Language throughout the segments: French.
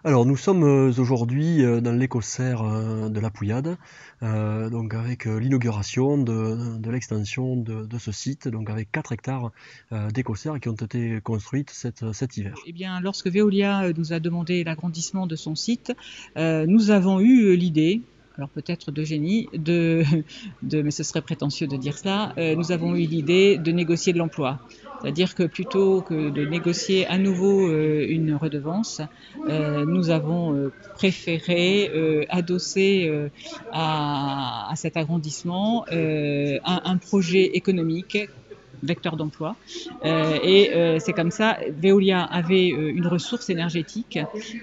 Alors nous sommes aujourd'hui dans l'écossaire de la Pouillade, donc avec l'inauguration de l'extension de ce site, donc avec 4 hectares d'écossaires qui ont été construites cet hiver. Eh bien, lorsque Veolia nous a demandé l'agrandissement de son site, nous avons eu l'idée, alors peut-être de génie, mais ce serait prétentieux de dire ça, nous avons eu l'idée de négocier de l'emploi. C'est-à-dire que plutôt que de négocier à nouveau une redevance, nous avons préféré adosser à cet agrandissement un projet économique vecteur d'emploi. C'est comme ça, Veolia avait une ressource énergétique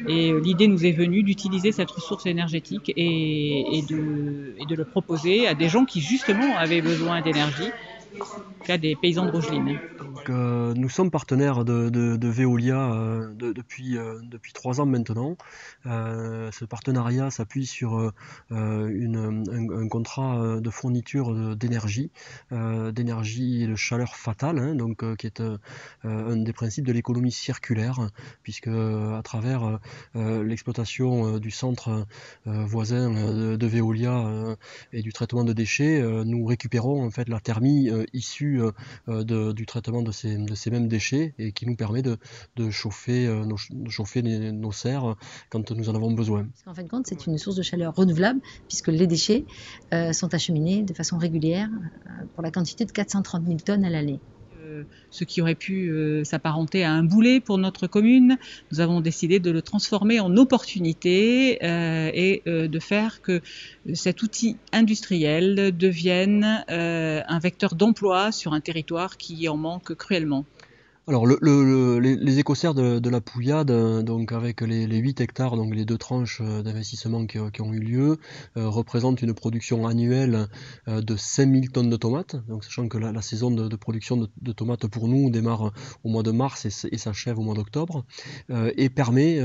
et l'idée nous est venue d'utiliser cette ressource énergétique et de le proposer à des gens qui justement avaient besoin d'énergie, à des paysans de Rogeline. Donc, nous sommes partenaires de Veolia depuis 3 ans maintenant. Ce partenariat s'appuie sur un contrat de fourniture d'énergie et de chaleur fatale, hein, donc, qui est un des principes de l'économie circulaire, puisque à travers l'exploitation du centre voisin de Veolia et du traitement de déchets, nous récupérons en fait la thermie issue du traitement de ces mêmes déchets et qui nous permet de chauffer, nos serres quand nous en avons besoin. Parce qu'en fin de compte, c'est une source de chaleur renouvelable puisque les déchets sont acheminés de façon régulière pour la quantité de 430 000 tonnes à l'année. Ce qui aurait pu s'apparenter à un boulet pour notre commune, nous avons décidé de le transformer en opportunité de faire que cet outil industriel devienne un vecteur d'emploi sur un territoire qui en manque cruellement. Alors les écossaires de la Pouillade, donc avec les 8 hectares, donc les 2 tranches d'investissement qui ont eu lieu, représentent une production annuelle de 5000 tonnes de tomates. Donc sachant que la saison de production de tomates pour nous démarre au mois de mars et s'achève au mois d'octobre, et permet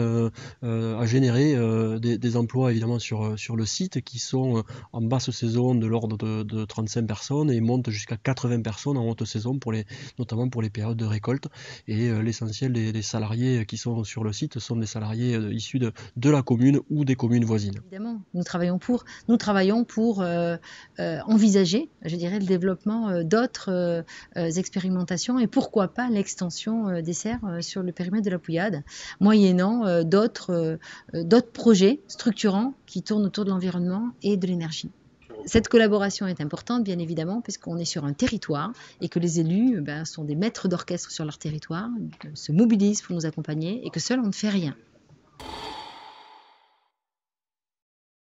à générer des emplois évidemment sur le site qui sont en basse saison de l'ordre de 35 personnes et montent jusqu'à 80 personnes en haute saison notamment pour les périodes de récolte. Et l'essentiel des salariés qui sont sur le site sont des salariés issus de la commune ou des communes voisines. Évidemment, nous travaillons pour envisager, je dirais, le développement d'autres expérimentations et pourquoi pas l'extension des serres sur le périmètre de la Pouillade, moyennant d'autres projets structurants qui tournent autour de l'environnement et de l'énergie. Cette collaboration est importante, bien évidemment, puisqu'on est sur un territoire et que les élus sont des maîtres d'orchestre sur leur territoire, se mobilisent pour nous accompagner et que seul on ne fait rien.